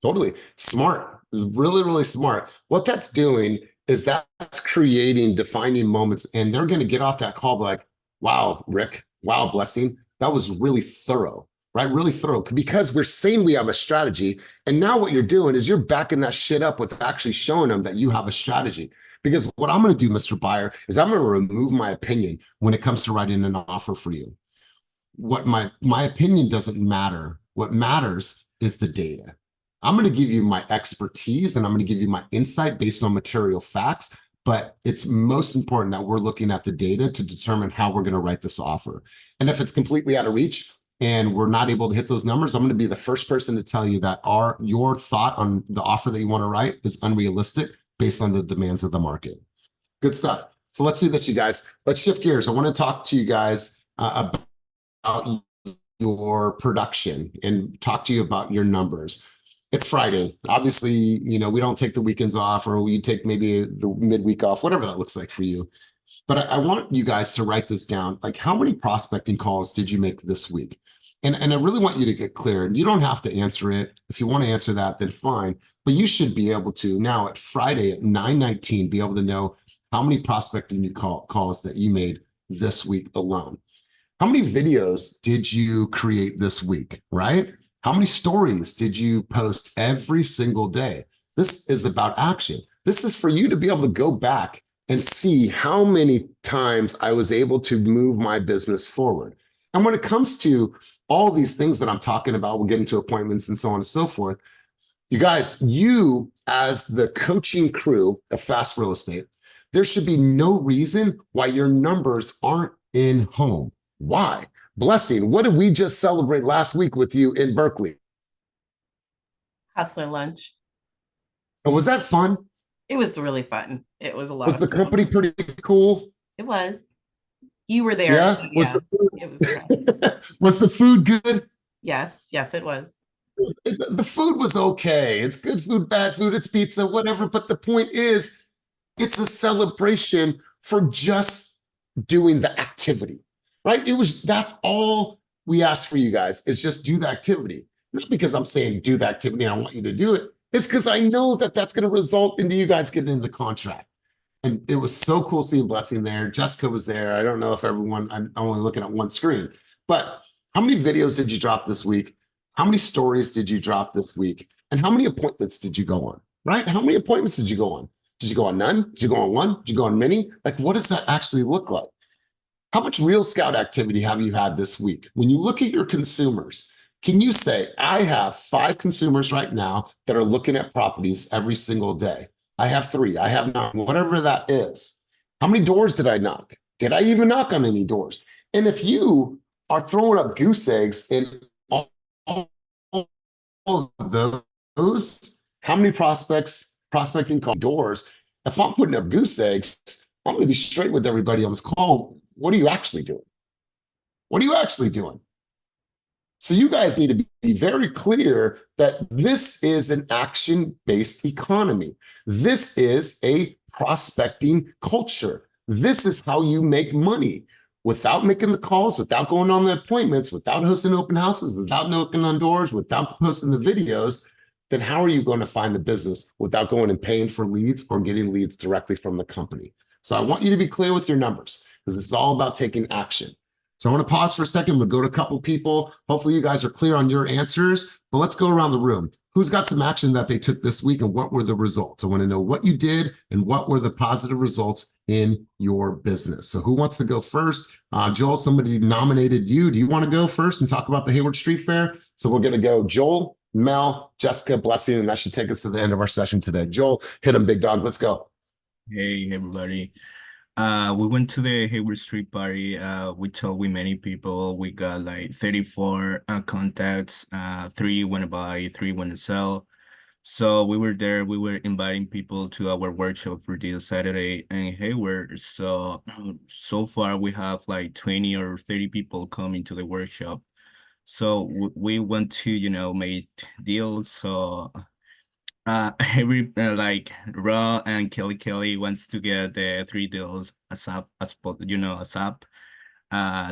Totally smart, really, really smart. What that's doing is that's creating defining moments, and they're going to get off that call like, wow, Rick, wow, Blessing, that was really thorough, right? Really thorough, because we're saying we have a strategy. And now what you're doing is you're backing that shit up with actually showing them that you have a strategy. Because what I'm going to do, Mr. Buyer, is I'm going to remove my opinion when it comes to writing an offer for you. What my opinion doesn't matter. What matters is the data. I'm going to give you my expertise and I'm going to give you my insight based on material facts, but it's most important that we're looking at the data to determine how we're going to write this offer. And if it's completely out of reach and we're not able to hit those numbers, I'm going to be the first person to tell you that your thought on the offer that you want to write is unrealistic based on the demands of the market. Good stuff. So let's do this, you guys. Let's shift gears. I want to talk to you guys about your production and talk to you about your numbers. It's Friday. Obviously, you know, we don't take the weekends off, or we take maybe the midweek off, whatever that looks like for you. But I want you guys to write this down. Like, how many prospecting calls did you make this week? And I really want you to get clear. And you don't have to answer it. If you want to answer that, then fine. But you should be able to now at Friday at 9:19 be able to know how many prospecting calls that you made this week alone. How many videos did you create this week, right? How many stories did you post every single day? This is about action. This is for you to be able to go back and see how many times I was able to move my business forward. And when it comes to all these things that I'm talking about, we'll get into appointments and so on and so forth. You guys, you as the coaching crew of Fast Real Estate, there should be no reason why your numbers aren't in home. Why? Blessing, what did we just celebrate last week with you in Berkeley? Hustler lunch. And was that fun? It was really fun. It was a lot. Was the company pretty cool? It was. You were there. Yeah. So Was it was fun. was the food good? Yes, it was. The food was okay. It's good food, bad food, it's pizza, whatever. But the point is, it's a celebration for just doing the activity, right? That's all we ask for you guys, is just do the activity. Not because I'm saying do the activity and I want you to do it. It's because I know that that's going to result into you guys getting into the contract. And it was so cool seeing Blessing there. Jessica was there. I don't know if everyone, I'm only looking at one screen, but how many videos did you drop this week? How many stories did you drop this week? And how many appointments did you go on, right? How many appointments did you go on? Did you go on none? Did you go on one? Did you go on many? Like, what does that actually look like? How much Real Scout activity have you had this week? When you look at your consumers, can you say, I have 5 consumers right now that are looking at properties every single day? I have 3, I have 9, whatever that is. How many doors did I knock? Did I even knock on any doors? And if you are throwing up goose eggs in all of those, how many prospecting call doors? If I'm putting up goose eggs, I'm going to be straight with everybody on this call. What are you actually doing? What are you actually doing? So you guys need to be very clear that this is an action-based economy. This is a prospecting culture. This is how you make money without making the calls, without going on the appointments, without hosting open houses, without knocking on doors, without posting the videos. Then how are you going to find the business without going and paying for leads or getting leads directly from the company? So I want you to be clear with your numbers because it's all about taking action. So I want to pause for a second. We'll go to a couple people. Hopefully you guys are clear on your answers, but let's go around the room. Who's got some action that they took this week and what were the results? I want to know what you did and what were the positive results in your business. So who wants to go first? Joel, somebody nominated you. Do you want to go first and talk about the Hayward Street Fair? So we're going to go Joel, Mel, Jessica, Blessing, and that should take us to the end of our session today. Joel, hit him, big dog. Let's go. Hey everybody. We went to the Hayward Street party. We talked with many people. We got like 34 contacts. 3 went to buy, 3 went to sell. So we were there. We were inviting people to our workshop for this Saturday in Hayward. So far we have like 20 or 30 people coming to the workshop. So we want to, make deals. So every like Raw and Kelly wants to get the 3 deals ASAP, ASAP,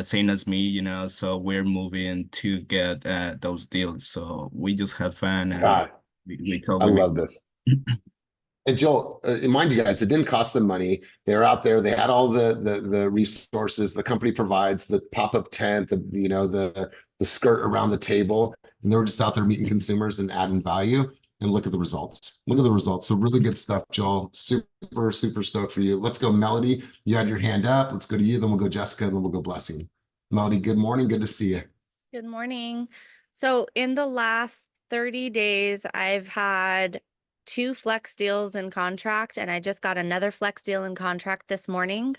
same as me, so we're moving to get those deals. So we just had fun and God, we told I them. love this. And Joel, mind you guys, it didn't cost them money. They're out there. They had all the resources the company provides, the pop-up tent, the skirt around the table, and they were just out there meeting consumers and adding value. And look at the results. Look at the results. So really good stuff, Joel. Super, super stoked for you. Let's go, Melody. You had your hand up. Let's go to you. Then we'll go Jessica, and then we'll go Blessing. Melody, good morning. Good to see you. Good morning. So in the last 30 days, I've had 2 flex deals in contract, and I just got another flex deal in contract this morning.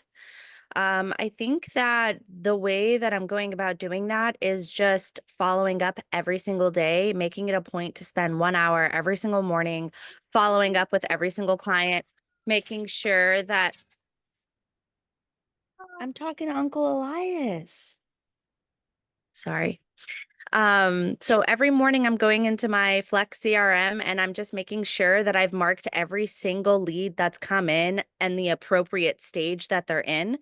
I think that the way that I'm going about doing that is just following up every single day, making it a point to spend 1 hour every single morning, following up with every single client, making sure that I'm talking to Uncle Elias. Sorry. So every morning I'm going into my Flex CRM and I'm just making sure that I've marked every single lead that's come in and the appropriate stage that they're in.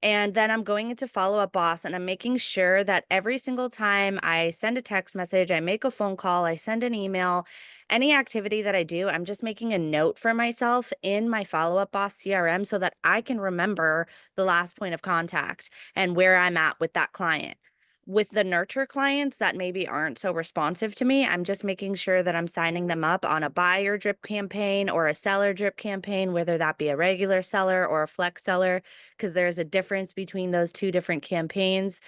And then I'm going into Follow Up Boss and I'm making sure that every single time I send a text message, I make a phone call, I send an email, any activity that I do, I'm just making a note for myself in my Follow Up Boss CRM so that I can remember the last point of contact and where I'm at with that client. With the nurture clients that maybe aren't so responsive to me, I'm just making sure that I'm signing them up on a buyer drip campaign or a seller drip campaign, whether that be a regular seller or a flex seller, because there's a difference between those 2 different campaigns.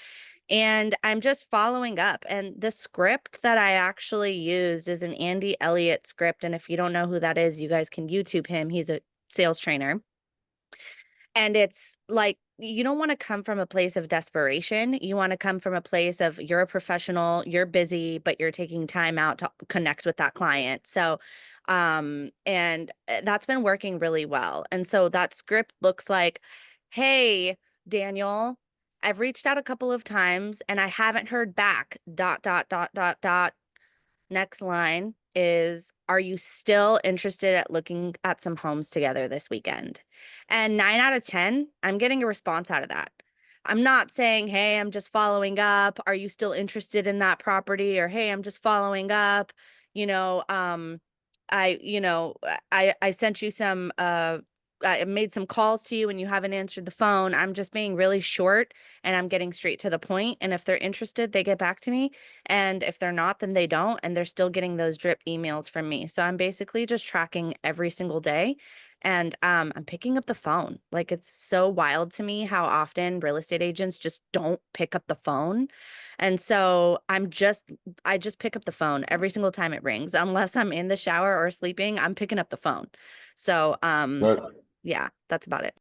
And I'm just following up. And the script that I actually used is an Andy Elliott script. And if you don't know who that is, you guys can YouTube him. He's a sales trainer. And it's like, you don't want to come from a place of desperation. You want to come from a place of you're a professional, you're busy, but you're taking time out to connect with that client. So, and that's been working really well. And so that script looks like, hey, Daniel, I've reached out a couple of times and I haven't heard back, ... Next line is, are you still interested at looking at some homes together this weekend? And 9 out of 10, I'm getting a response out of that. I'm not saying, hey, I'm just following up. Are you still interested in that property? Or, hey, I'm just following up. I sent you some I made some calls to you and you haven't answered the phone. I'm just being really short and I'm getting straight to the point. And if they're interested, they get back to me. And if they're not, then they don't. And they're still getting those drip emails from me. So I'm basically just tracking every single day. And I'm picking up the phone. Like, it's so wild to me how often real estate agents just don't pick up the phone. And so I just pick up the phone every single time it rings. Unless I'm in the shower or sleeping, I'm picking up the phone. So Right. yeah, that's about it.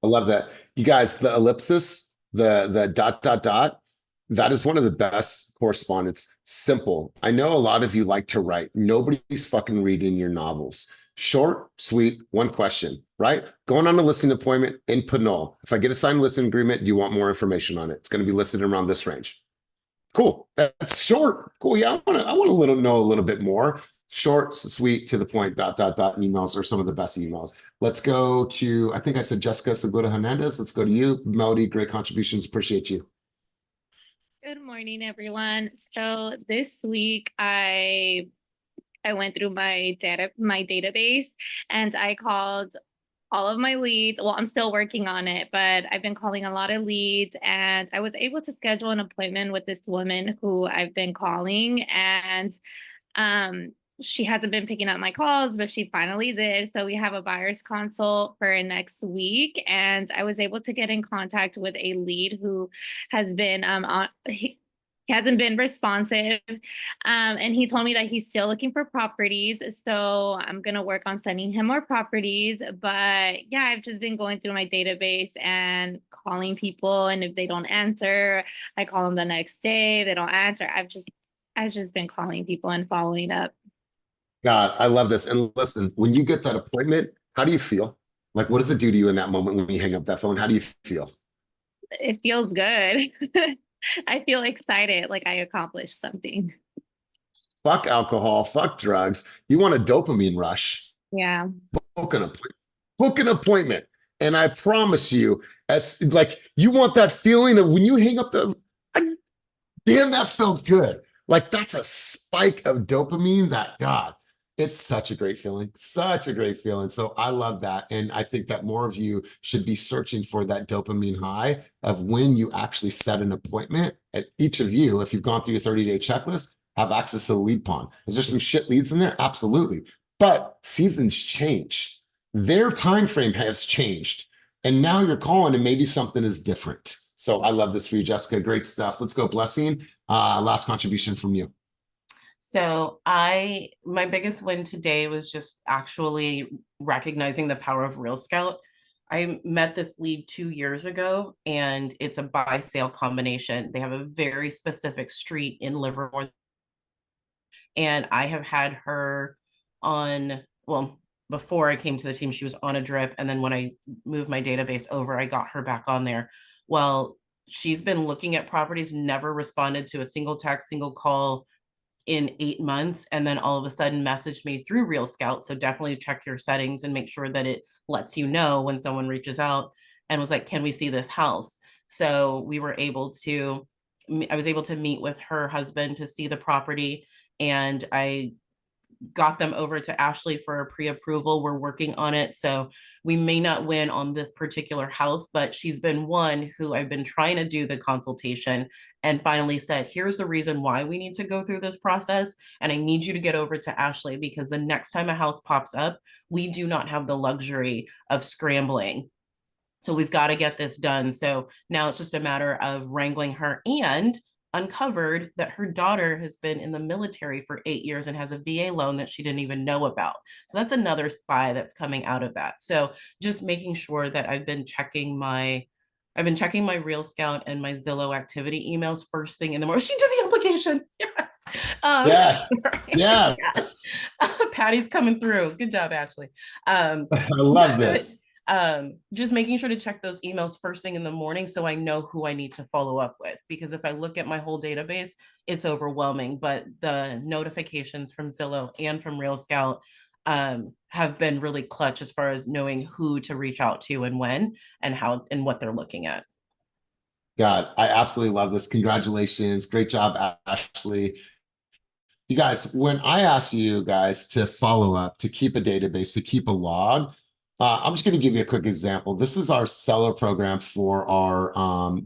I love that. You guys, the ellipsis, the dot, dot, dot, that is one of the best correspondence. Simple. I know a lot of you like to write. Nobody's fucking reading your novels. Short, sweet, one question, right? Going on a listing appointment, input null. If I get a signed listing agreement, do you want more information on it? It's going to be listed around this range. Cool. That's short. Cool. Yeah, I want to know a little bit more. Short, sweet, to the point, dot, dot, dot emails are some of the best emails. Let's go to, I think I said Jessica, so go to Hernandez. Let's go to you. Melody, great contributions. Appreciate you. Good morning, everyone. So this week I went through my database and I called all of my leads. Well, I'm still working on it, but I've been calling a lot of leads and I was able to schedule an appointment with this woman who I've been calling, and she hasn't been picking up my calls, but she finally did. So we have a buyer's consult for next week, and I was able to get in contact with a lead who has been he hasn't been responsive, and he told me that he's still looking for properties. So I'm gonna work on sending him more properties. But yeah, I've just been going through my database and calling people, and if they don't answer, I call them the next day. They don't answer. I've just been calling people and following up. God, I love this. And listen, when you get that appointment, how do you feel? Like, what does it do to you in that moment when you hang up that phone? How do you feel? It feels good. I feel excited, like I accomplished something. Fuck alcohol, fuck drugs. You want a dopamine rush. Yeah. Book an appointment. Book an appointment. And I promise you, as like you want that feeling of when you hang up damn, that felt good. Like that's a spike of dopamine that, God, it's such a great feeling. Such a great feeling. So I love that. And I think that more of you should be searching for that dopamine high of when you actually set an appointment. And each of you, if you've gone through your 30-day checklist, have access to the lead pond. Is there some shit leads in there? Absolutely. But seasons change. Their time frame has changed. And now you're calling and maybe something is different. So I love this for you, Jessica. Great stuff. Let's go, Blessing. Last contribution from you. So my biggest win today was just actually recognizing the power of Real Scout. I met this lead 2 years ago, and it's a buy sale combination. They have a very specific street in Livermore. And I have had her on, well, before I came to the team, she was on a drip. And then when I moved my database over, I got her back on there. Well, she's been looking at properties, never responded to a single text, single call in 8 months, and then all of a sudden messaged me through Real Scout. So definitely check your settings and make sure that it lets you know when someone reaches out, and was like, can we see this house? So we were able to, I was able to meet with her husband to see the property, and I got them over to Ashley for a pre-approval. We're working on it. So we may not win on this particular house, but she's been one who I've been trying to do the consultation and finally said, here's the reason why we need to go through this process. And I need you to get over to Ashley, because the next time a house pops up, we do not have the luxury of scrambling. So we've got to get this done. So now it's just a matter of wrangling her, and uncovered that her daughter has been in the military for 8 years and has a VA loan that she didn't even know about. So that's another spy that's coming out of that. So just making sure that I've been checking my Real Scout and my Zillow activity emails first thing in the morning. She did the application. Yes. Yes. Yes. Yes. Patty's coming through. Good job, Ashley. I love this. Just making sure to check those emails first thing in the morning so I know who I need to follow up with, because if I look at my whole database, it's overwhelming. But the notifications from Zillow and from Real Scout have been really clutch as far as knowing who to reach out to and when and how and what they're looking at. God, I absolutely love this. Congratulations. Great job, Ashley. You guys, when I ask you guys to follow up, to keep a database, to keep a log, I'm just going to give you a quick example. This is our seller program for our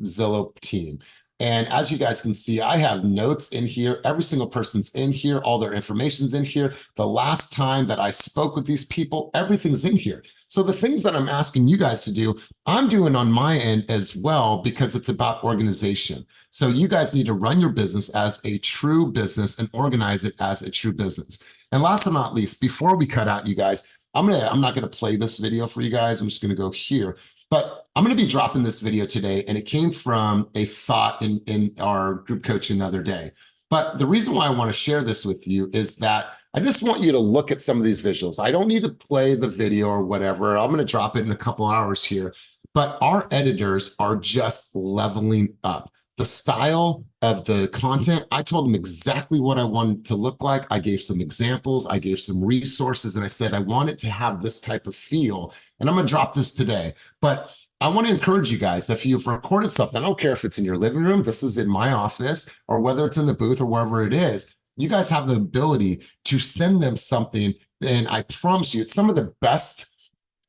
Zillow team. And as you guys can see, I have notes in here. Every single person's in here. All their information's in here. The last time that I spoke with these people, everything's in here. So the things that I'm asking you guys to do, I'm doing on my end as well, because it's about organization. So you guys need to run your business as a true business and organize it as a true business. And last but not least, before we cut out, you guys, I'm not gonna play this video for you guys. I'm just gonna go here. But I'm going to be dropping this video today, and it came from a thought in our group coaching the other day. But the reason why I want to share this with you is that I just want you to look at some of these visuals. I don't need to play the video or whatever. I'm going to drop it in a couple hours here. But our editors are just leveling up. The style of the content, I told them exactly what I wanted to look like. I gave some examples, I gave some resources, and I said, I want it to have this type of feel. And I'm gonna drop this today. But I want to encourage you guys, if you've recorded something, I don't care if it's in your living room, this is in my office, or whether it's in the booth or wherever it is, you guys have the ability to send them something. And I promise you, it's some of the best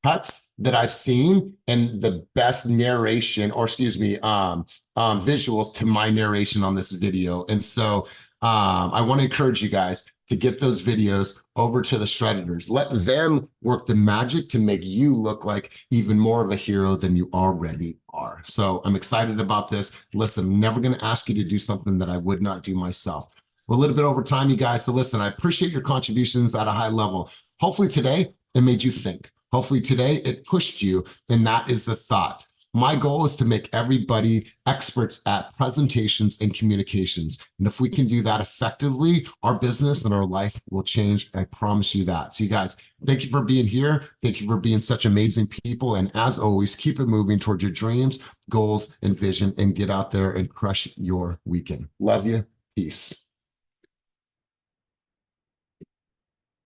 cuts that I've seen and the best narration, or excuse me, visuals to my narration on this video. And so I want to encourage you guys to get those videos over to the Shredditors. Let them work the magic to make you look like even more of a hero than you already are. So I'm excited about this. Listen, I'm never going to ask you to do something that I would not do myself. We're a little bit over time, you guys. So listen, I appreciate your contributions at a high level. Hopefully today it made you think. Hopefully today it pushed you, and that is the thought. My goal is to make everybody experts at presentations and communications. And if we can do that effectively, our business and our life will change. I promise you that. So you guys, thank you for being here. Thank you for being such amazing people. And as always, keep it moving towards your dreams, goals, and vision, and get out there and crush your weekend. Love you. Peace.